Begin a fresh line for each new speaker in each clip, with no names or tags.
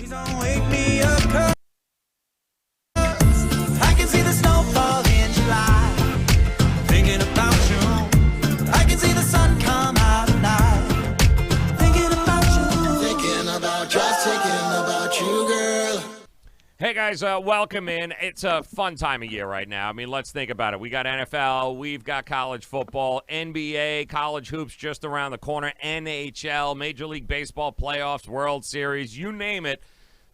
Don't wake me up, 'cause I can see the snowfall in July. Thinking about you. I can see the sun come out at night. Thinking about you. Thinking about just thinking about you, girl.
Hey, guys, welcome in. It's a fun time of year right now. I mean, let's think about it. We got NFL, we've got college football, NBA, college hoops just around the corner, NHL, Major League Baseball playoffs, World Series, you name it.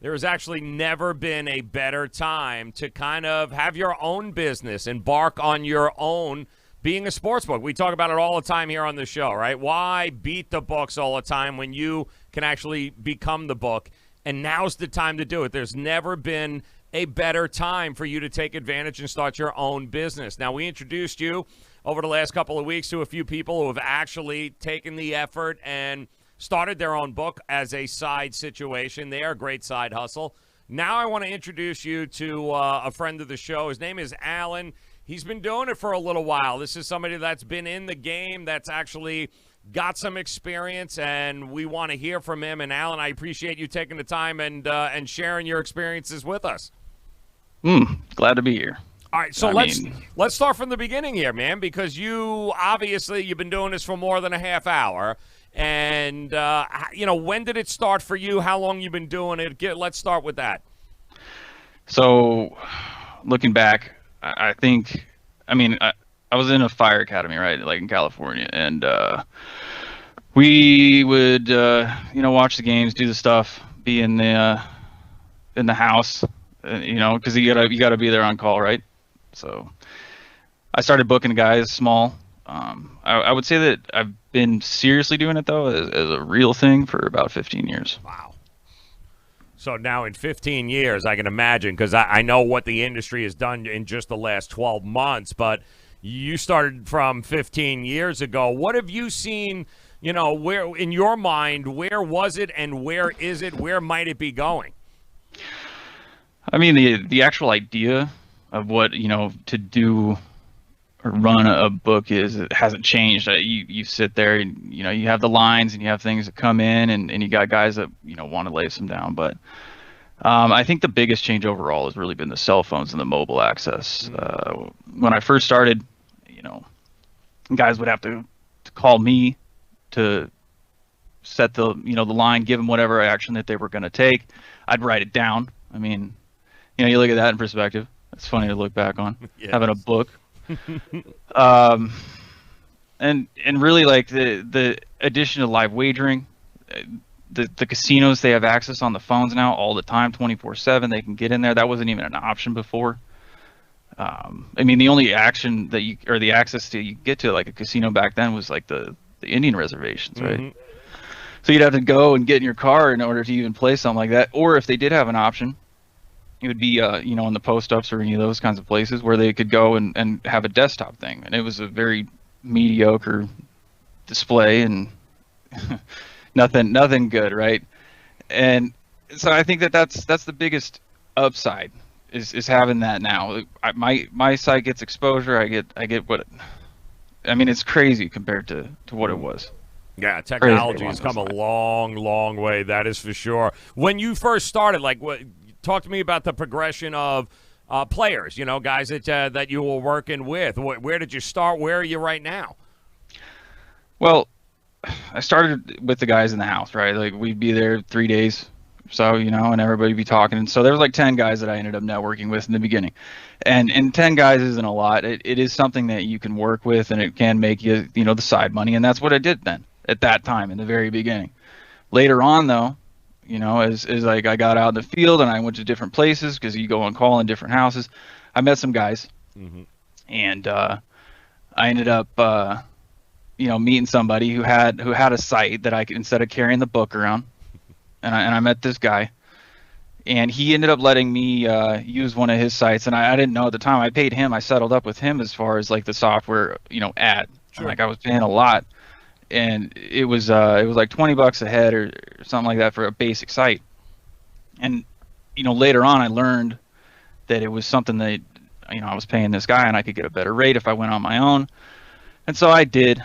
There has actually never been a better time to kind of have your own business, embark on your own being a sportsbook. We talk about it all the time here on the show, right? Why beat the books all the time when you can actually become the book? And now's the time to do it. There's never been a better time for you to take advantage and start your own business. Now, we introduced you over the last couple of weeks to a few people who have actually taken the effort and started their own book as a side situation. They are a great side hustle. Now I want to introduce you to a friend of the show. His name is Alan. He's been doing it for a little while. This is somebody that's been in the game, that's actually got some experience, and we want to hear from him. And Alan, I appreciate you taking the time and sharing your experiences with us.
Glad to be here.
All right, so let's start from the beginning here, man, because you've been doing this for more than a half hour. And, when did it start for you? How long you been doing it? Let's start with that.
So, looking back, I was in a fire academy, right, like in California, and we would, watch the games, do the stuff, be in the house, because you gotta be there on call, right? So, I started booking guys small. I would say that I've been seriously doing it, though, as a real thing for about 15 years.
Wow. So now in 15 years, I can imagine, because I know what the industry has done in just the last 12 months, but you started from 15 years ago. What have you seen, where in your mind, where was it and where is it? Where might it be going?
I mean, the actual idea of what, to do or run a book it hasn't changed. You sit there and you have the lines and you have things that come in and you got guys that want to lace them down. But I think the biggest change overall has really been the cell phones and the mobile access. When I first started, guys would have to call me to set the the line, give them whatever action that they were going to take. I'd write it down. I mean, you look at that in perspective. It's funny to look back on.
Yes.
Having a book. And really, like the addition of live wagering, the casinos, they have access on the phones now all the time, 24/7. They can get in there. That wasn't even an option before. The only action that the access to you get to like a casino back then was like the Indian reservations, right? Mm-hmm. So you'd have to go and get in your car in order to even play something like that. Or if they did have an option, it would be, in the post-ups or any of those kinds of places where they could go and have a desktop thing. And it was a very mediocre display and nothing good, right? And so I think that's the biggest upside is having that now. My site gets exposure. I get what it's crazy compared to what it was.
Yeah, technology has come a long, long way. That is for sure. When you first started, talk to me about the progression of players, guys that you were working with. Where did you start? Where are you right now?
Well, I started with the guys in the house, right? Like, we'd be there 3 days or so, and everybody would be talking. And so there was like 10 guys that I ended up networking with in the beginning. And 10 guys isn't a lot. It is something that you can work with, and it can make you, the side money. And that's what I did then at that time in the very beginning. Later on, though, as like I got out in the field and I went to different places because you go on call in different houses, I met some guys, mm-hmm. and I ended up, meeting somebody who had a site that I could, instead of carrying the book around, and I met this guy, and he ended up letting me use one of his sites, and I didn't know at the time. I paid him. I settled up with him as far as like the software, ad. Sure. Like I was paying a lot. And it was like $20 a head or something like that for a basic site. And later on I learned that it was something that I was paying this guy and I could get a better rate if I went on my own. And so I did.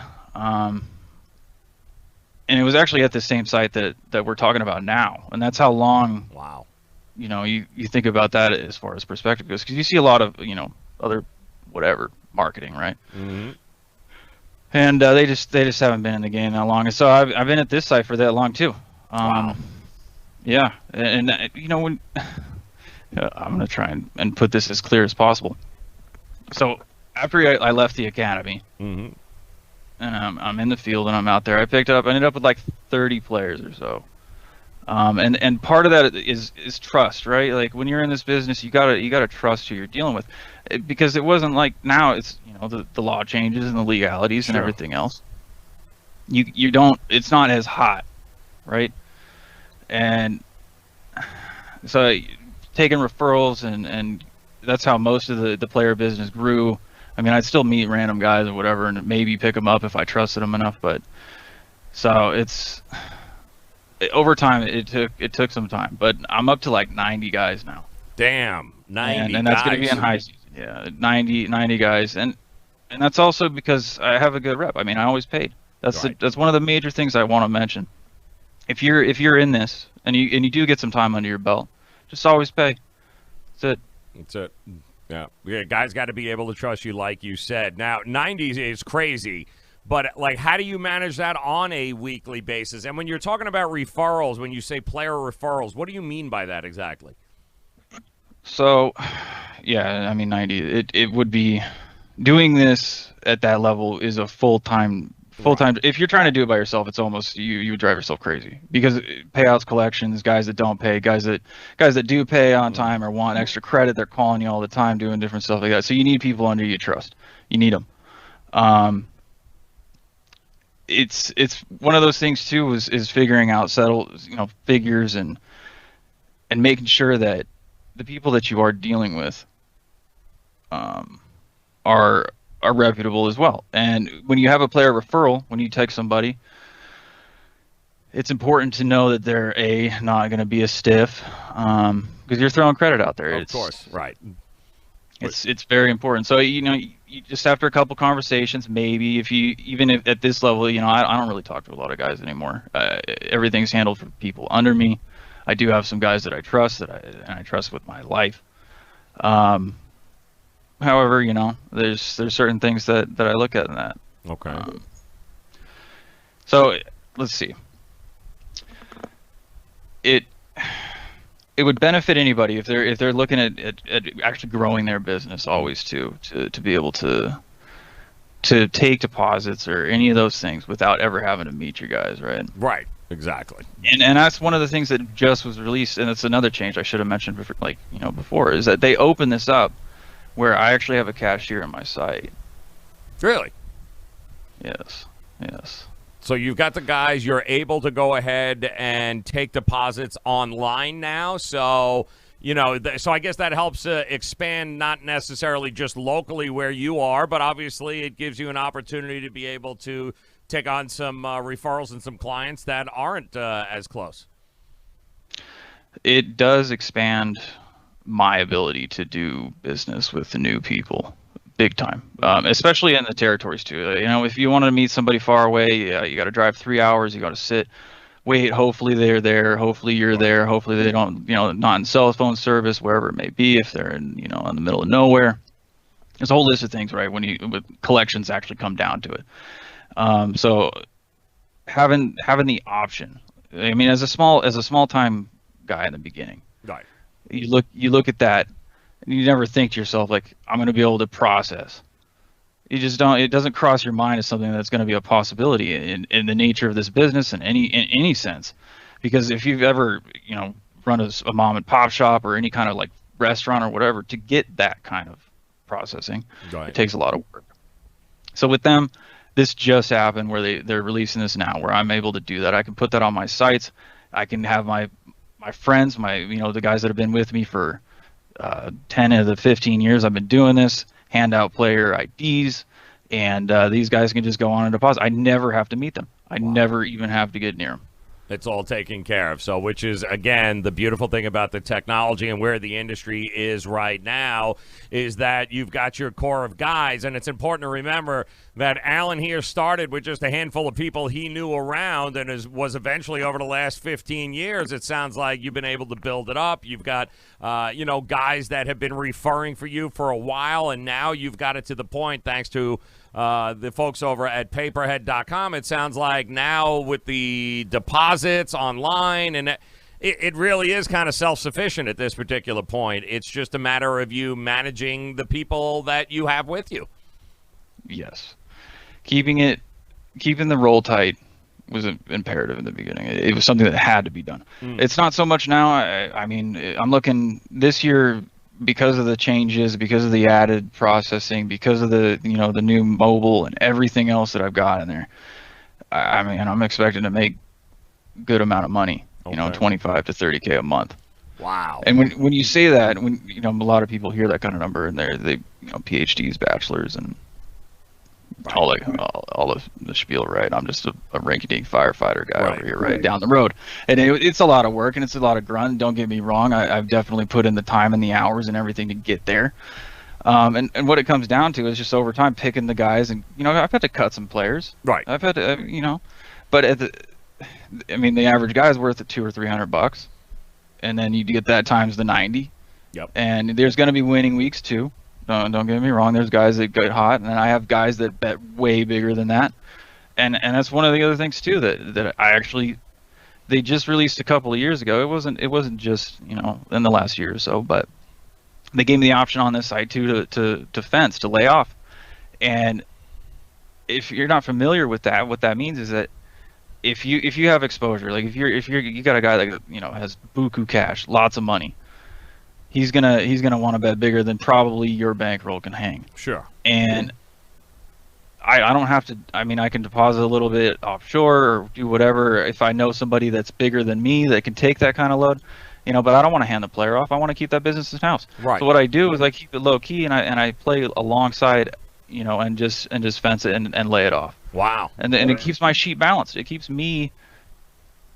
and it was actually at the same site that we're talking about now, and that's how long.
Wow.
You think about that as far as perspective goes, because you see a lot of other whatever marketing, right?
Mm-hmm.
And they just haven't been in the game that long, and so I've been at this site for that long too.
Wow.
Yeah, and when I'm gonna try and put this as clear as possible. So after I left the academy,
Mm-hmm.
and I'm in the field and I'm out there, I ended up with like 30 players or so. And part of that is trust, right? Like when you're in this business, you gotta trust who you're dealing with, because it wasn't like now. It's the law changes and the legalities
Sure.
and everything else. You don't. It's not as hot, right? And so taking referrals and that's how most of the player business grew. I mean, I'd still meet random guys or whatever, and maybe pick them up if I trusted them enough. But so over time, it took some time, but I'm up to like 90 guys now.
Damn, 90
and that's
guys.
going to be in high season. Yeah, 90 guys, and that's also because I have a good rep. I mean, I always paid. That's
Right.
that's one of the major things I want to mention. If you're in this and you do get some time under your belt, just always pay. That's it.
That's it. Yeah, guys got to be able to trust you, like you said. Now, 90 is crazy, but like, how do you manage that on a weekly basis? And when you're talking about referrals, when you say player referrals, what do you mean by that exactly?
So, yeah, I mean, 90. It would be doing this at that level is a full-time. If you're trying to do it by yourself, it's almost you would drive yourself crazy, because payouts, collections, guys that don't pay, guys that do pay on time or want extra credit, they're calling you all the time, doing different stuff like that. So you need people under you trust. You need them. It's one of those things too, is figuring out figures and making sure that the people that you are dealing with are reputable as well. And when you have a player referral, when you take somebody, it's important to know that they're not going to be a stiff, because you're throwing credit out there.
Of course, right.
It's very important. So you just after a couple conversations, maybe if at this level, I don't really talk to a lot of guys anymore. Everything's handled for people under me. I do have some guys that I trust and I trust with my life. However, there's certain things that I look at in that.
Okay.
So let's see. It would benefit anybody if they're looking at actually growing their business always to be able to take deposits or any of those things without ever having to meet you guys, right?
Right. Exactly.
And that's one of the things that just was released, and it's another change I should have mentioned before, is that they open this up where I actually have a cashier on my site.
Really?
Yes.
So you've got the guys, you're able to go ahead and take deposits online now. So, so I guess that helps expand, not necessarily just locally where you are, but obviously it gives you an opportunity to be able to take on some referrals and some clients that aren't as close.
It does expand my ability to do business with the new people big time, especially in the territories too. If you wanted to meet somebody far away, you got to drive 3 hours, you got to sit, wait, hopefully they're there, hopefully you're there, hopefully they don't, not in cell phone service, wherever it may be, if they're in in the middle of nowhere. There's a whole list of things, right, when with collections actually come down to it. So having the option, I mean, as a small time guy in the beginning,
Right.
you look at that and you never think to yourself, like, I'm going to be able to process. You just don't. It doesn't cross your mind as something that's going to be a possibility in the nature of this business in any sense. Because if you've ever run a mom and pop shop or any kind of like restaurant or whatever, to get that kind of processing,
Right.
it takes a lot of work. So with them, this just happened where they're releasing this now, where I'm able to do that. I can put that on my sites. I can have my friends, the guys that have been with me for 10 of the 15 years I've been doing this, hand out player IDs, and these guys can just go on and deposit. I never have to meet them. I never even have to get near them.
It's all taken care of. So, which is, again, the beautiful thing about the technology and where the industry is right now, is that you've got your core of guys, and it's important to remember that Alan here started with just a handful of people he knew around, and was eventually over the last 15 years. It sounds like you've been able to build it up. You've got, guys that have been referring for you for a while, and now you've got it to the point, thanks to the folks over at paperhead.com. It sounds like now with the deposits online, and it really is kind of self-sufficient at this particular point. It's just a matter of you managing the people that you have with you.
Yes. Keeping the roll tight was imperative in the beginning. It was something that had to be done. It's not so much now. I mean, I'm looking this year because of the changes, because of the added processing, because of the the new mobile and everything else that I've got in there. I mean, I'm expecting to make a good amount of money.
Okay.
25 to 30K a month.
Wow.
And when you say that, when a lot of people hear that kind of number, and they PhDs, bachelors, and all the spiel, right? I'm just a ranky-dink firefighter guy over here, right down the road, and it's a lot of work and it's a lot of grunt. Don't get me wrong, I've definitely put in the time and the hours and everything to get there. And what it comes down to is just over time picking the guys, and I've had to cut some players,
right?
I've had to, but the average guy's worth $200 or $300, and then you get that times the 90.
Yep. And
there's going to be winning weeks too. Don't get me wrong. There's guys that get hot, and then I have guys that bet way bigger than that. And that's one of the other things too that I actually, they just released a couple of years ago. It wasn't just in the last year or so, but they gave me the option on this site too to fence, to lay off. And if you're not familiar with that, what that means is that if you have exposure, like if you got a guy that has buku cash, lots of money, he's gonna want to bet bigger than probably your bankroll can hang.
Sure.
And I don't have to. I mean, I can deposit a little bit offshore or do whatever if I know somebody that's bigger than me that can take that kind of load. But I don't want to hand the player off. I want to keep that business in house.
Right.
So what I do is I keep it low key, and I play alongside, and just fence it and lay it off.
Wow.
And it keeps my sheet balanced. It keeps me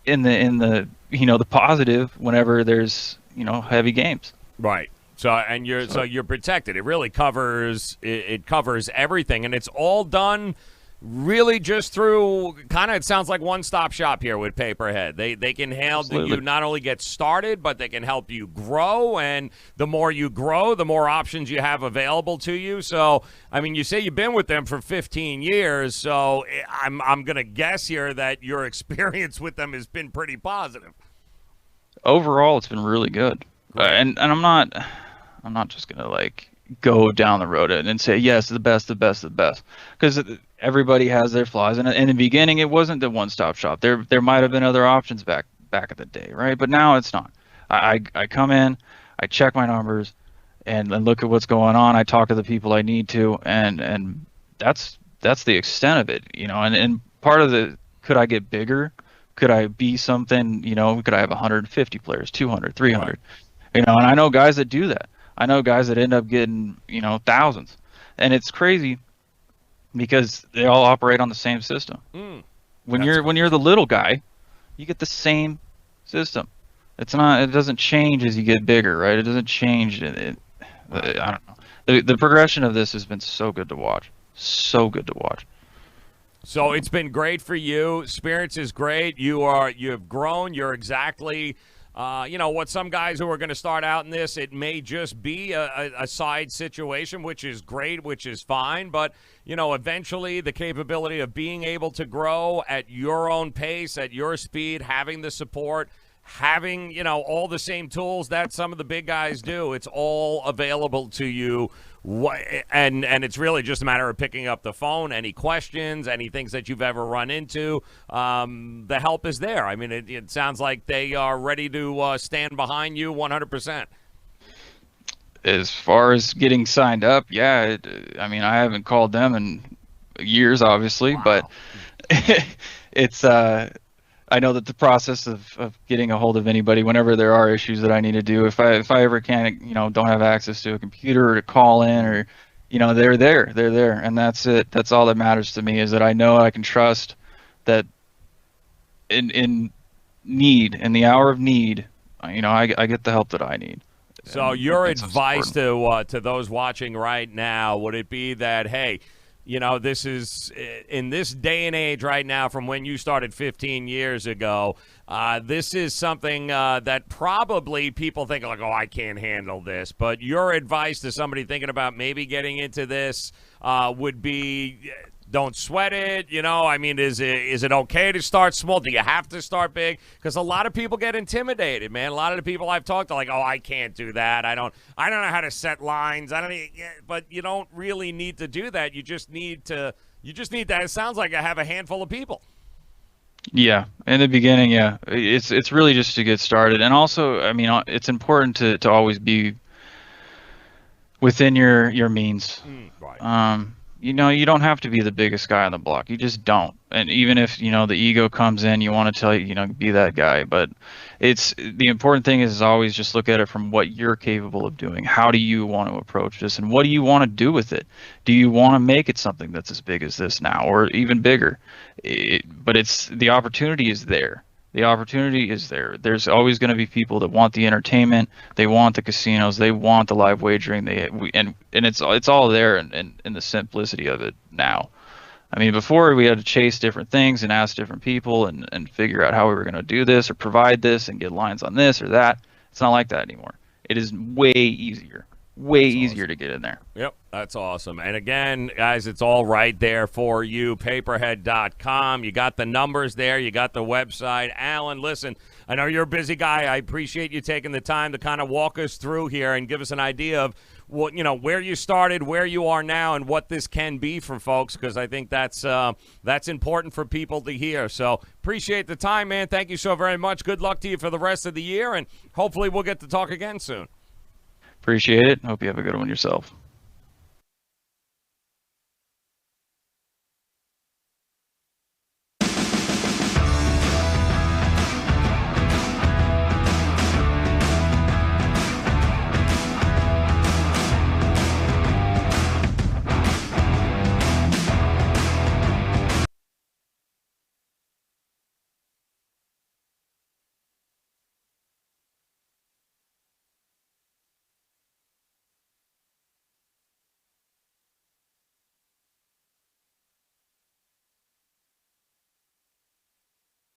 in the the positive whenever there's heavy games.
Right. So you're protected. It really covers everything, and it's all done really just through kind of, it sounds like one-stop shop here with Paperhead. They can help you not only get started, but they can help you grow, and the more you grow, the more options you have available to you. So, I mean, you say you've been with them for 15 years, so I'm going to guess here that your experience with them has been pretty positive.
Overall, it's been really good. And I'm not just going to go down the road and say, yes, the best, because everybody has their flaws. And in the beginning, it wasn't the one-stop shop. There might have been other options back in the day, right? But now it's not. I come in, I check my numbers, and look at what's going on. I talk to the people I need to, and that's the extent of it, And part of the, could I get bigger? Could I be something? Could I have 150 players, 200, 300? Right. And I know guys that do that. I know guys that end up getting thousands, and it's crazy because they all operate on the same system. When you're the little guy, you get the same system. It doesn't change as you get bigger, right? It doesn't change. I don't know. The progression of this has been so good to watch. So good to watch.
So it's been great for you. Spirits is great. You have grown. You're exactly what some guys who are going to start out in this, it may just be a side situation, which is great, which is fine. But, eventually the capability of being able to grow at your own pace, at your speed, having the support, having, all the same tools that some of the big guys do, it's all available to you. And it's really just a matter of picking up the phone. Any questions, any things that you've ever run into, the help is there. I mean, it sounds like they are ready to stand behind you 100%.
As far as getting signed up, yeah. I mean, I haven't called them in years, obviously,
wow.
But it's I know that the process of getting a hold of anybody whenever there are issues that I need to do, if I ever can't, don't have access to a computer or to call in, or, they're there, and that's it. That's all that matters to me, is that I know I can trust that in need, in the hour of need, I get the help that I need.
So your advice to those watching right now, would it be that, hey, this is in this day and age right now from when you started 15 years ago. This is something that probably people think like, oh, I can't handle this. But your advice to somebody thinking about maybe getting into this would be, don't sweat it. I mean, is it okay to start small? Do you have to start big? Because a lot of people get intimidated, man. A lot of the people I've talked to, like, oh, I can't do that. I don't know how to set lines. But you don't really need to do that. You just need to. It sounds like I have a handful of people.
Yeah, in the beginning, yeah, it's really just to get started, and also, I mean, it's important to always be within your means.
Right.
You don't have to be the biggest guy on the block. You just don't. And even if, the ego comes in, you want to tell be that guy. But the important thing is always just look at it from what you're capable of doing. How do you want to approach this? And what do you want to do with it? Do you want to make it something that's as big as this now or even bigger? But the opportunity is there. The opportunity is there. There's always going to be people that want the entertainment, they want the casinos, they want the live wagering. And it's all there in the simplicity of it now. I mean, before we had to chase different things and ask different people and figure out how we were going to do this or provide this and get lines on this or that. It's not like that anymore. It is way easier. Way easier to get in there.
Yep, that's awesome. And again, guys, it's all right there for you, paperhead.com. You got the numbers there. You got the website. Alan, listen, I know you're a busy guy. I appreciate you taking the time to kind of walk us through here and give us an idea of what, where you started, where you are now, and what this can be for folks, because I think that's important for people to hear. So appreciate the time, man. Thank you so very much. Good luck to you for the rest of the year, and hopefully we'll get to talk again soon.
Appreciate it. Hope you have a good one yourself.